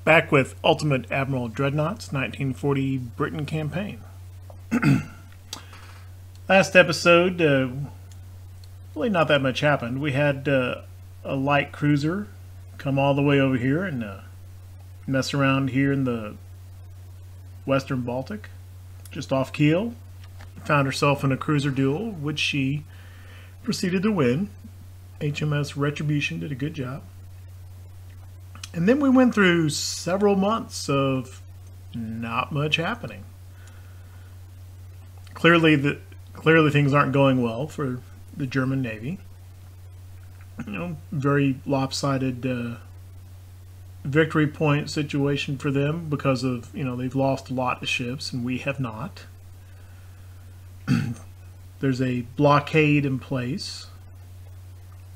Back with Ultimate Admiral Dreadnoughts, 1940 Britain campaign. Last episode, really not that much happened. We had a light cruiser come all the way over here and mess around here in the Western Baltic, just off Kiel. Found herself in a cruiser duel, which she proceeded to win. HMS Retribution did a good job. And then we went through several months of not much happening. Clearly things aren't going well for the German Navy. You know, very lopsided victory point situation for them because of, they've lost a lot of ships and we have not. There's a blockade in place.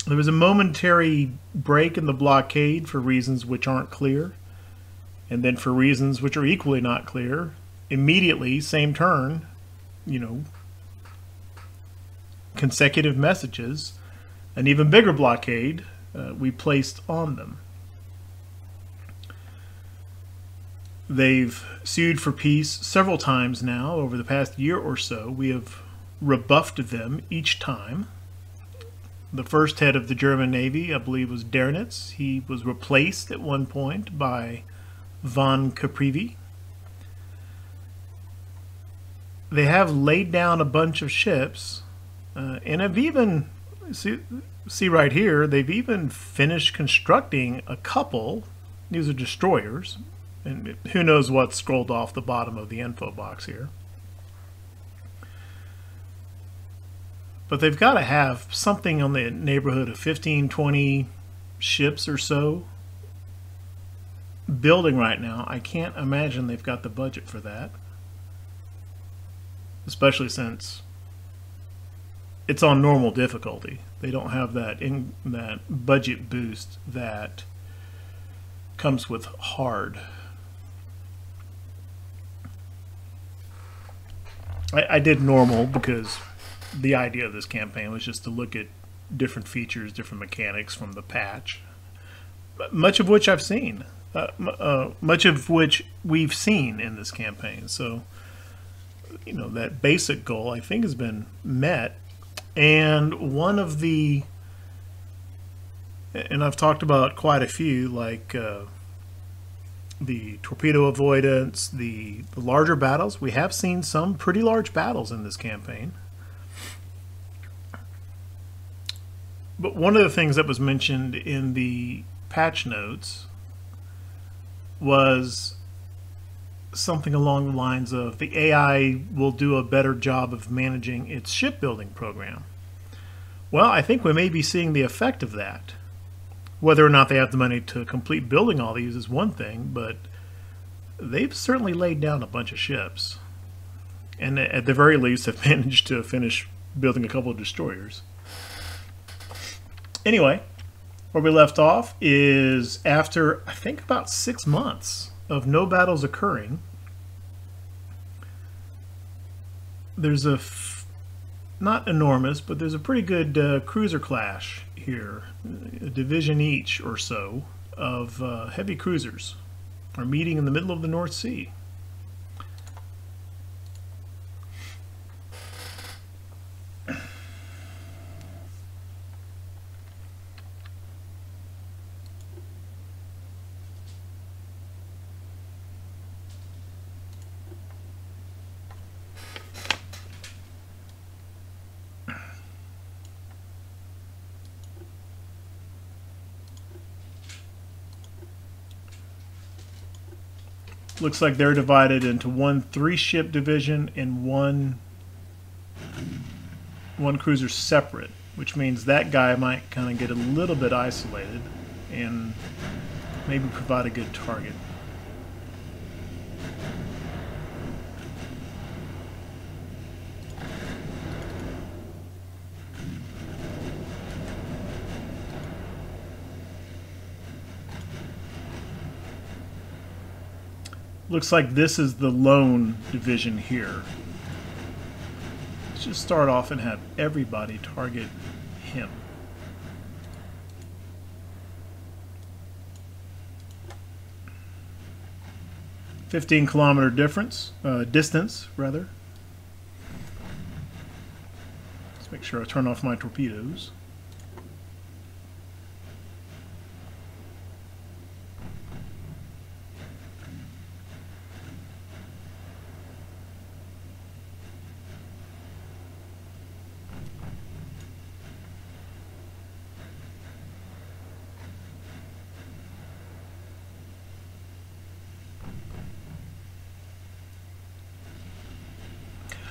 There was a momentary break in the blockade for reasons which aren't clear, and then for reasons which are equally not clear, immediately, same turn, consecutive messages, an even bigger blockade we placed on them. They've sued for peace several times now over the past year or so. We have rebuffed them each time. The first head of the German Navy, I believe, was Dreadnoughts. He was replaced at one point by von Caprivi. They have laid down a bunch of ships and have even, see right here, they've even finished constructing a couple. These are destroyers, and who knows what's scrolled off the bottom of the info box here. But they've got to have something on the neighborhood of 15, 20 ships or so building right now. I can't imagine they've got the budget for that. Especially since it's on normal difficulty. They don't have that budget boost that comes with hard. I did normal because the idea of this campaign was just to look at different features, different mechanics from the patch, much of which I've seen, much of which we've seen in this campaign. So, that basic goal I think has been met. And one of the, and I've talked about quite a few, like the torpedo avoidance, the larger battles. We have seen some pretty large battles in this campaign. But one of the things that was mentioned in the patch notes was something along the lines of the AI will do a better job of managing its shipbuilding program. Well, I think we may be seeing the effect of that. Whether or not they have the money to complete building all these is one thing, but they've certainly laid down a bunch of ships. And at the very least have managed to finish building a couple of destroyers. Anyway, where we left off is after, I think, about 6 months of no battles occurring, there's a, not enormous, but there's a pretty good cruiser clash here. A division each or so of heavy cruisers are meeting in the middle of the North Sea. Looks like they're divided into one 3-ship division and one cruiser separate, which means that guy might kind of get a little bit isolated and maybe provide a good target. Looks like this is the lone division here. Let's just start off and have everybody target him. 15-kilometer difference, distance rather. Let's make sure I turn off my torpedoes.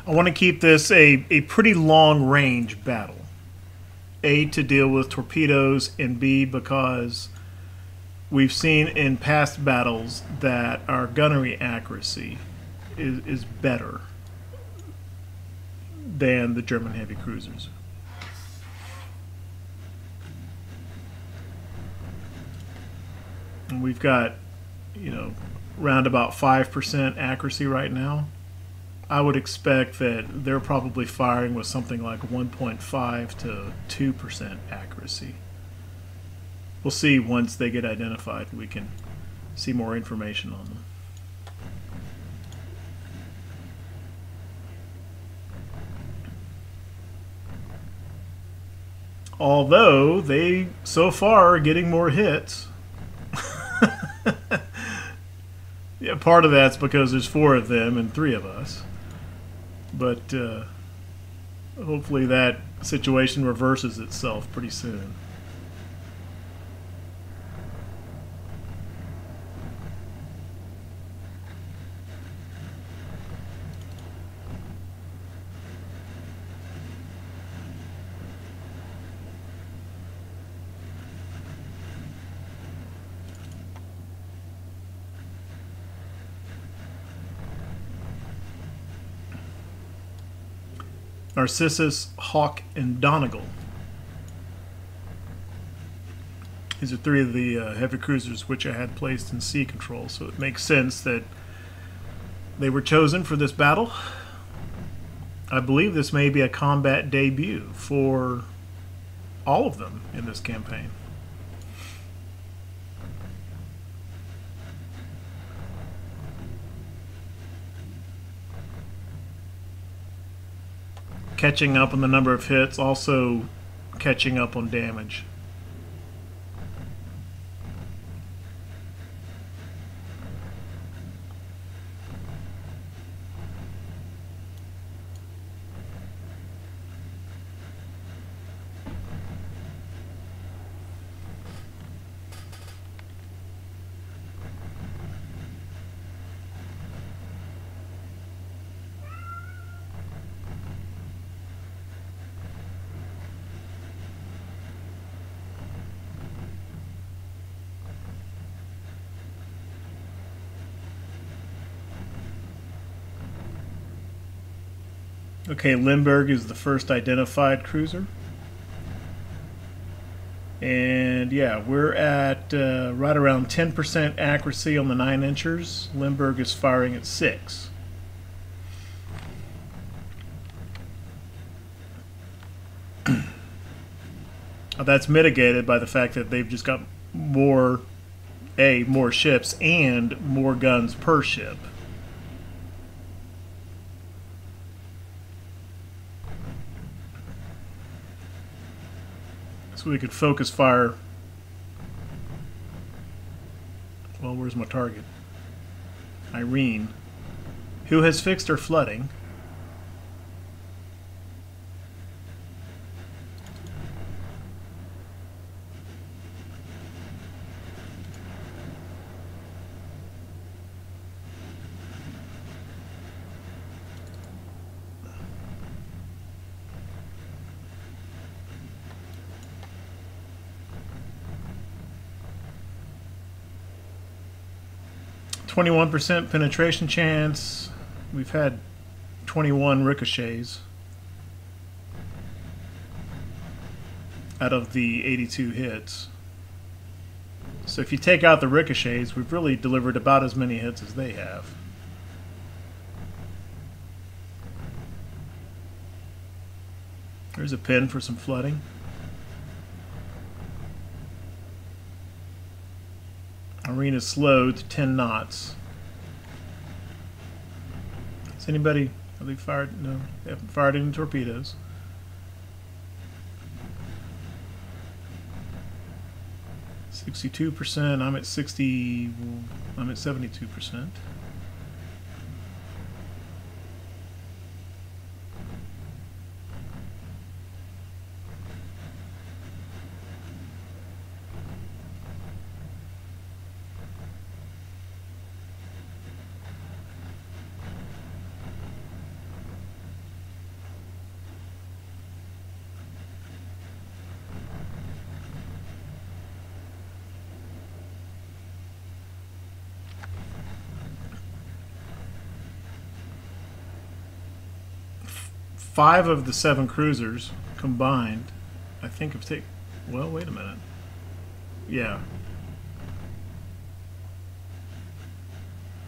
I want to keep this a pretty long range battle. A, to deal with torpedoes, and B, because we've seen in past battles that our gunnery accuracy is better than the German heavy cruisers. And we've got, you know, around about 5% accuracy right now. I would expect that they're probably firing with something like 1.5 to 2% accuracy. We'll see once they get identified. We can see more information on them. Although they so far are getting more hits. Yeah, part of that's because there's 4 of them and 3 of us. But hopefully that situation reverses itself pretty soon. Narcissus, Hawk, and Donegal. These are 3 of the heavy cruisers which I had placed in sea control, so it makes sense that they were chosen for this battle. I believe this may be a combat debut for all of them in this campaign. Catching up on the number of hits, also catching up on damage. Okay, Limburg is the first identified cruiser. And yeah, we're at right around 10% accuracy on the 9-inchers. Limburg is firing at 6. That's mitigated by the fact that they've just got more ships and more guns per ship. So we could focus fire. Well, where's my target? Irene, who has fixed her flooding. .21% penetration chance. We've had 21 ricochets out of the 82 hits. So if you take out the ricochets, we've really delivered about as many hits as they have. There's a pin for some flooding. Marine is slowed to 10 knots. anybody? Have they fired? No, they haven't fired any torpedoes. %. I'm at 60. I'm at 72%. Five of the 7 cruisers combined, I think, have taken. Well, wait a minute. Yeah.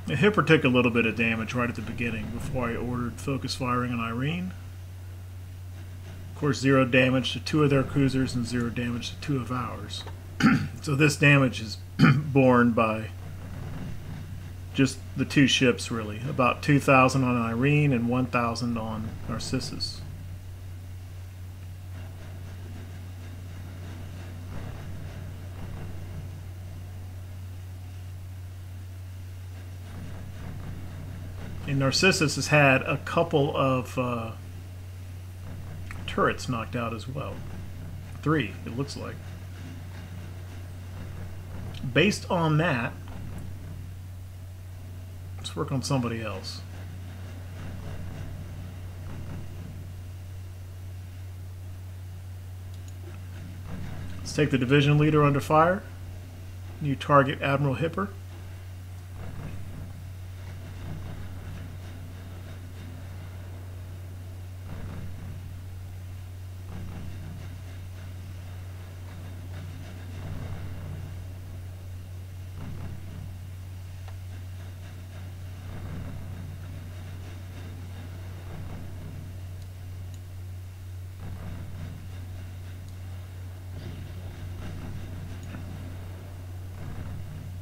The Hipper took a little bit of damage right at the beginning before I ordered focus firing on Irene. Of course, 0 damage to 2 of their cruisers and 0 damage to 2 of ours. So this damage is borne by just the 2 ships, really. About 2,000 on Irene and 1,000 on Narcissus. And Narcissus has had a couple of turrets knocked out as well. 3, it looks like. Based on that, let's work on somebody else. Let's take the division leader under fire. New target, Admiral Hipper.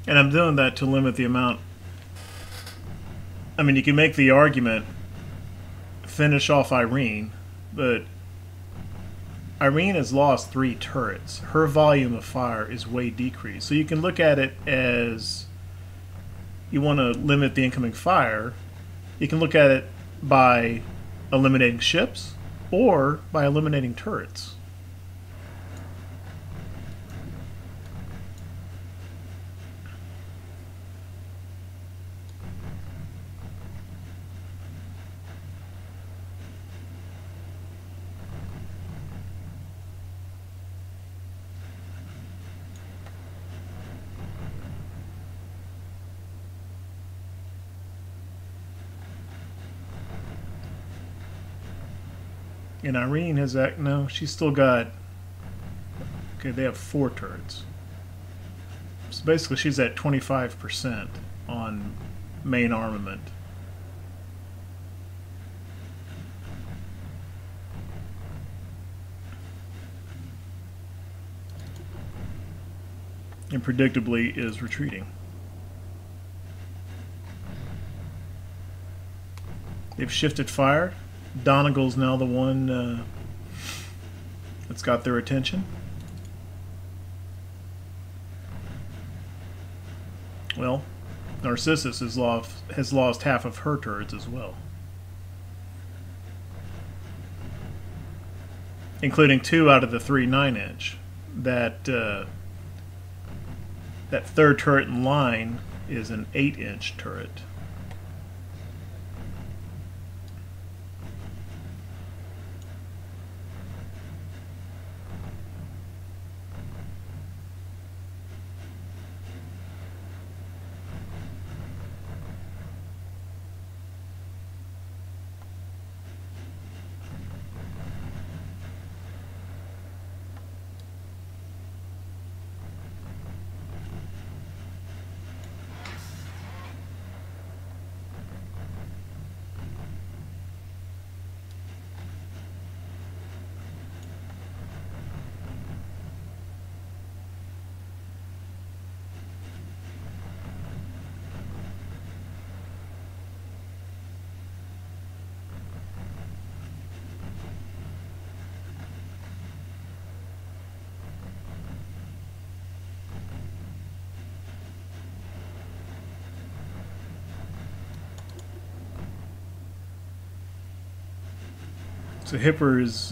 And I'm doing that to limit the amount. I mean, you can make the argument, finish off Irene, but Irene has lost 3 turrets. Her volume of fire is way decreased. So you can look at it as you want to limit the incoming fire. You can look at it by eliminating ships or by eliminating turrets. And Irene has that. No, she's still got. Okay, they have 4 turrets. So basically, she's at 25% on main armament. And predictably is retreating. They've shifted fire. Donegal's now the one that's got their attention. Well, Narcissus has lost half of her turrets as well, including 2 out of the 3 9-inch. That 3rd turret in line is an 8-inch turret. So Hipper is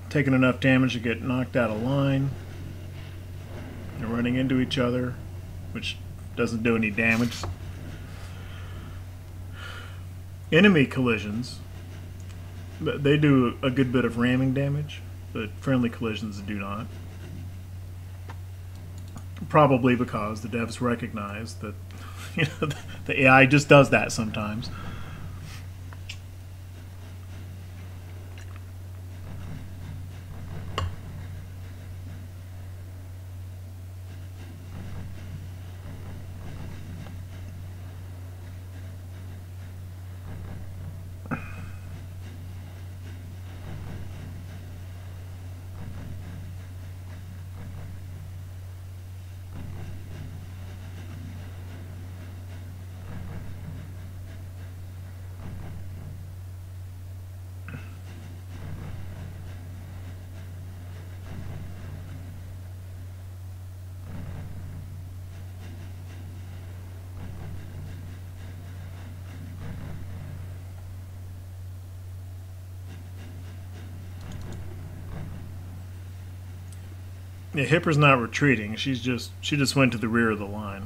taking enough damage to get knocked out of line. They're running into each other, which doesn't do any damage. Enemy collisions, they do a good bit of ramming damage, but friendly collisions do not. Probably because the devs recognize that the AI just does that sometimes. Yeah, Hipper's not retreating. She just went to the rear of the line.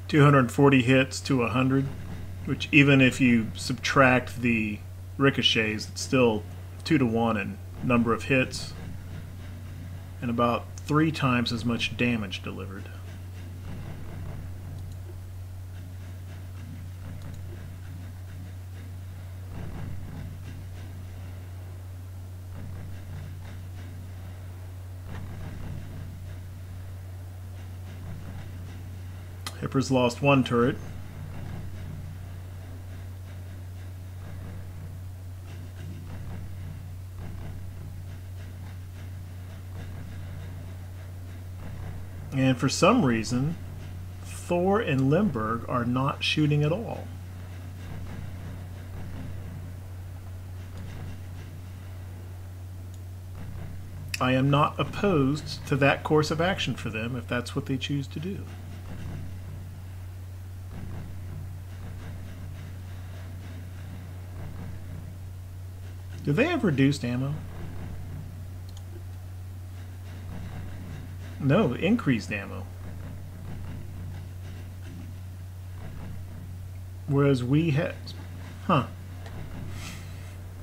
$240 hits to 100, which even if you subtract the ricochets, it's still 2 to 1 in number of hits, and about 3 times as much damage delivered. Hipper's lost 1 turret. And for some reason, Thor and Limburg are not shooting at all. I am not opposed to that course of action for them if that's what they choose to do. Do they have reduced ammo? No, increased ammo. Whereas we had... Huh.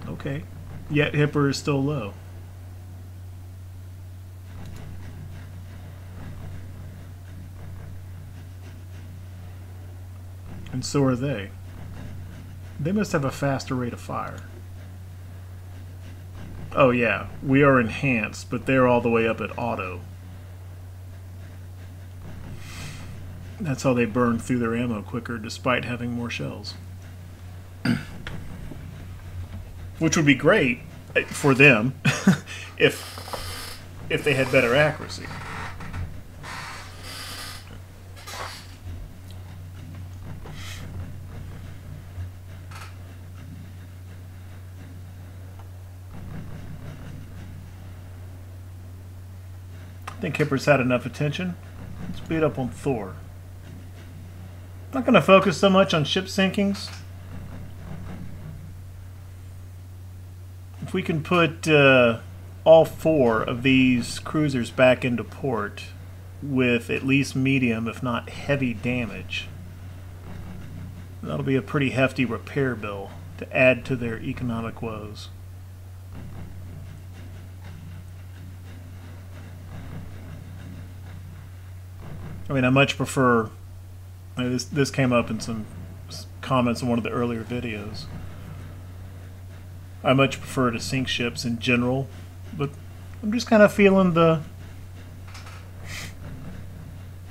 Okay. Yet Hipper is still low. And so are they. They must have a faster rate of fire. Oh yeah, we are enhanced, but they're all the way up at auto. That's how they burn through their ammo quicker despite having more shells. Which would be great for them if they had better accuracy. I think Hipper's had enough attention. Let's beat up on Thor. Not going to focus so much on ship sinkings. If we can put all 4 of these cruisers back into port with at least medium, if not heavy damage, that'll be a pretty hefty repair bill to add to their economic woes. I mean, I much prefer... This came up in some comments in one of the earlier videos. I much prefer to sink ships in general, but I'm just kind of feeling the...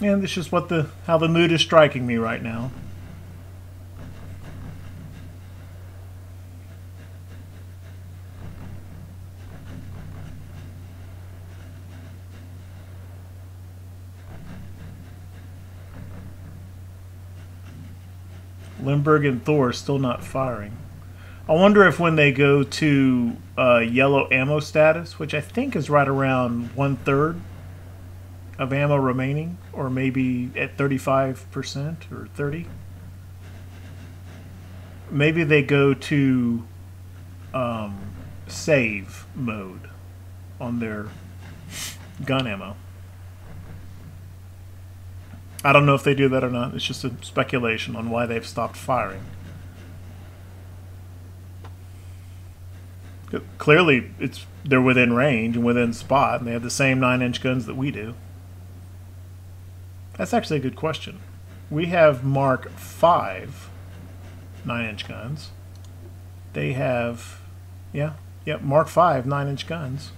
And it's just how the mood is striking me right now. Limburg and Thor are still not firing. I wonder if when they go to yellow ammo status, which I think is right around 1/3, of ammo remaining, or maybe at 35% or 30. Maybe they go to save mode on their gun ammo. I don't know if they do that or not. It's just a speculation on why they've stopped firing. Clearly, they're within range and within spot, and they have the same 9-inch guns that we do. That's actually a good question. We have Mark 5 9-inch guns. They have, Mark 5 9-inch guns.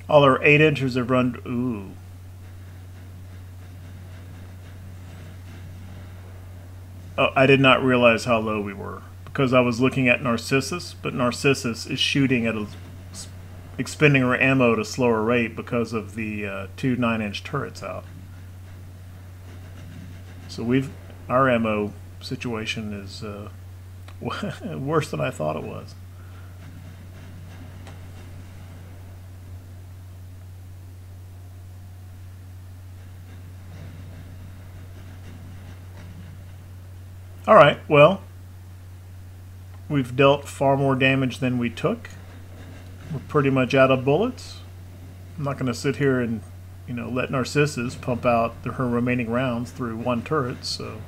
All our 8-inchers have run. Ooh. Oh, I did not realize how low we were because I was looking at Narcissus, but Narcissus is shooting at expending her ammo at a slower rate because of the 2 9-inch turrets out. So our ammo situation is worse than I thought it was. Alright, well, we've dealt far more damage than we took. We're pretty much out of bullets. I'm not going to sit here and, let Narcissus pump out her remaining rounds through one turret, so...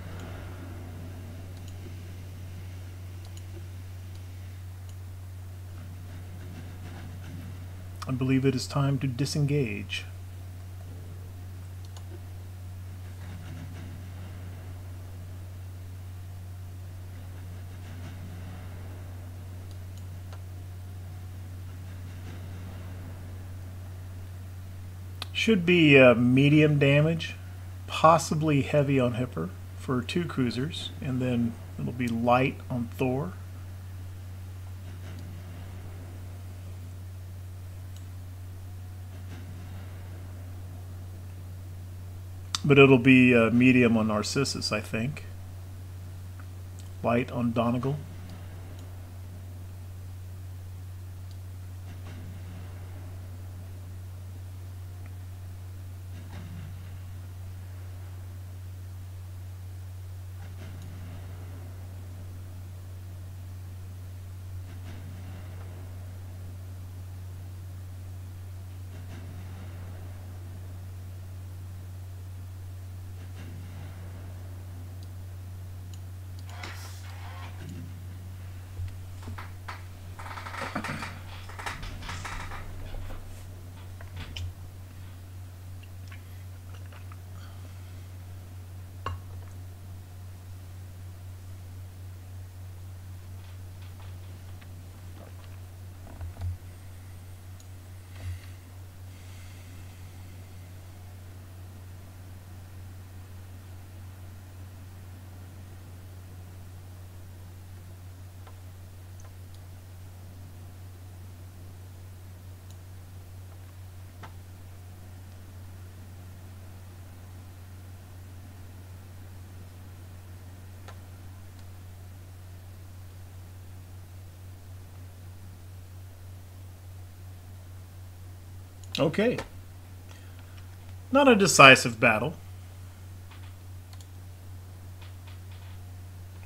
I believe it is time to disengage. Should be medium damage, possibly heavy on Hipper for 2 cruisers, and then it'll be light on Thor. But it'll be medium on Narcissus, I think. Light on Donegal. Okay. Not a decisive battle.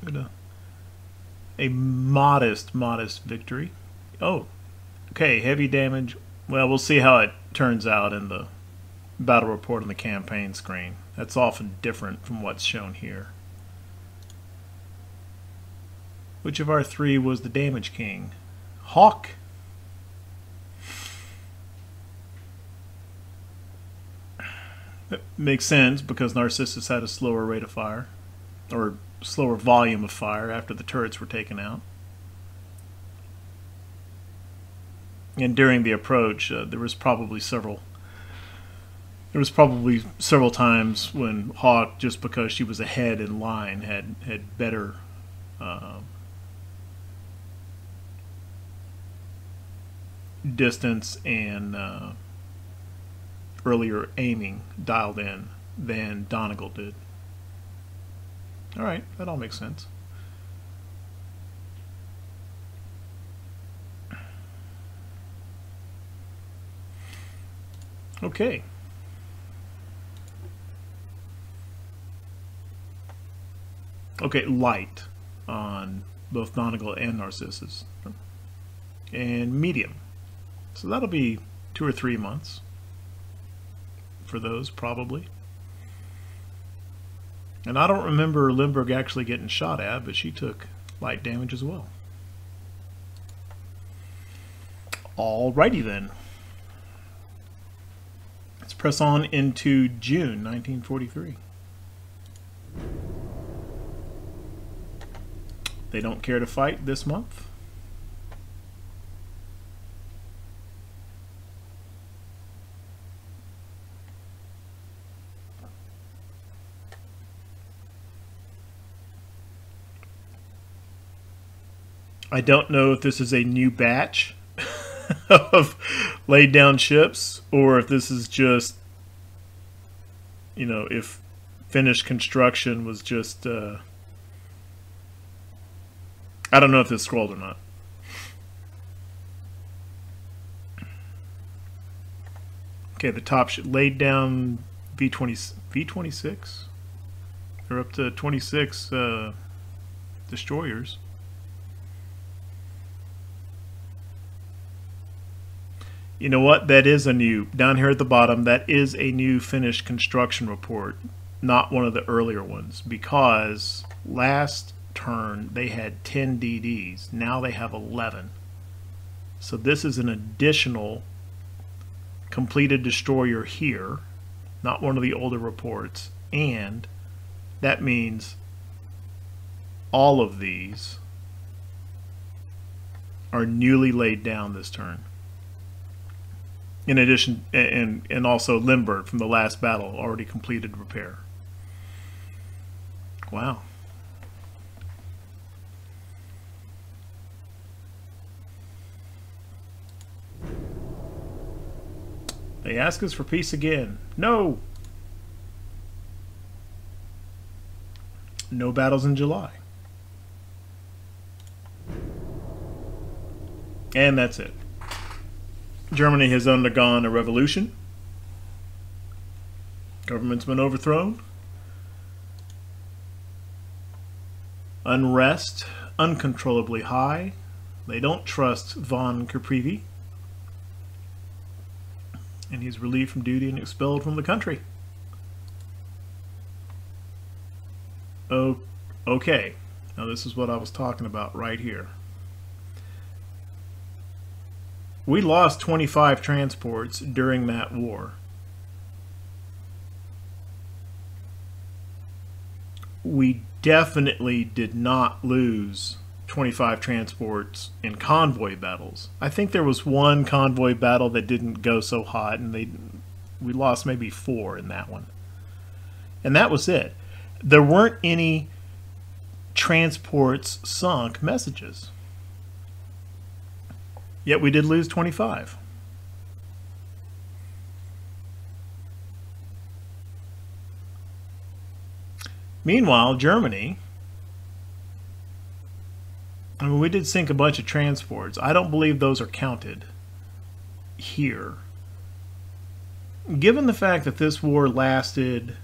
But a modest victory. Oh, okay, heavy damage. Well, we'll see how it turns out in the battle report on the campaign screen. That's often different from what's shown here. Which of our 3 was the damage king? Hawk. That makes sense because Narcissus had a slower rate of fire, or slower volume of fire after the turrets were taken out. And during the approach, there was probably several There was probably several times when Hawk, just because she was ahead in line, had better distance and earlier aiming dialed in than Donegal did. All right, that all makes sense. Okay. Okay, light on both Donegal and Narcissus. And medium. So that'll be 2 or 3 months for those, probably. And I don't remember Lindbergh actually getting shot at, but she took light damage as well. Alrighty then. Let's press on into June 1943. They don't care to fight this month. I don't know if this is a new batch of laid down ships, or if this is just, you know, if finished construction was just, I don't know if this scrolled or not. Okay, the top ship laid down V26. They're up to 26 destroyers. You know what? That is a new, down here at the bottom, that is a new finished construction report, not one of the earlier ones, because last turn they had 10 DDs. Now they have 11. So this is an additional completed destroyer here, not one of the older reports, and that means all of these are newly laid down this turn. In addition, and also Lindbergh from the last battle already completed repair. Wow. They ask us for peace again. No! No battles in July. And that's it. Germany has undergone a revolution. Government's been overthrown. Unrest uncontrollably high. They don't trust von Caprivi. And he's relieved from duty and expelled from the country. Oh, okay. Now this is what I was talking about right here. We lost 25 transports during that war. We definitely did not lose 25 transports in convoy battles. I think there was one convoy battle that didn't go so hot, and we lost maybe 4 in that one. And that was it. There weren't any transports sunk messages. Yet we did lose 25. Meanwhile, Germany, I mean, we did sink a bunch of transports. I don't believe those are counted here. Given the fact that this war lasted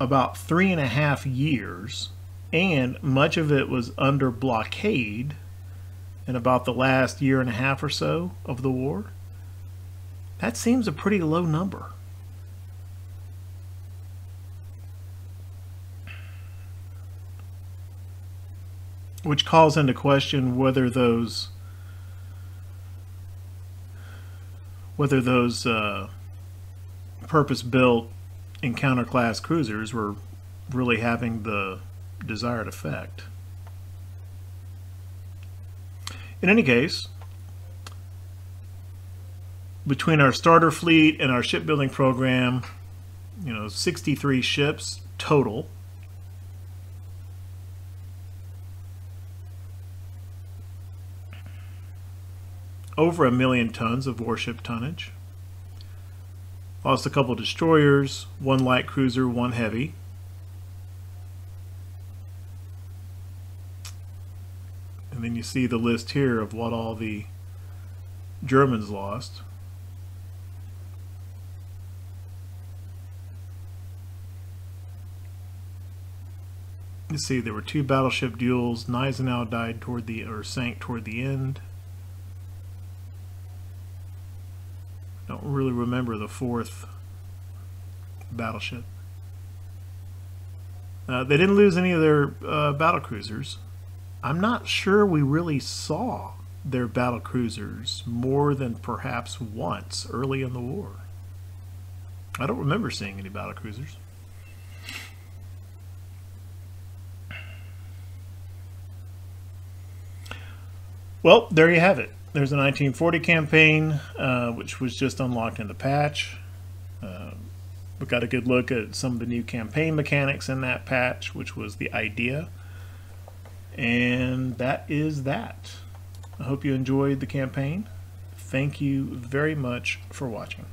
about 3.5 years, and much of it was under blockade in about the last 1.5 years or so of the war, that seems a pretty low number. Which calls into question whether those purpose-built encounter-class cruisers were really having the desired effect. In any case, between our starter fleet and our shipbuilding program, 63 ships total. Over 1 million tons of warship tonnage. Lost a couple destroyers, 1 light cruiser, 1 heavy. And then you see the list here of what all the Germans lost. You see there were 2 battleship duels. Gneisenau died sank toward the end. Don't really remember the 4th battleship. They didn't lose any of their battle cruisers. I'm not sure we really saw their battle cruisers more than perhaps once early in the war. I don't remember seeing any battle cruisers. Well, there you have it. There's a 1940 campaign, which was just unlocked in the patch. We got a good look at some of the new campaign mechanics in that patch, which was the idea. And that is that. I hope you enjoyed the campaign. Thank you very much for watching.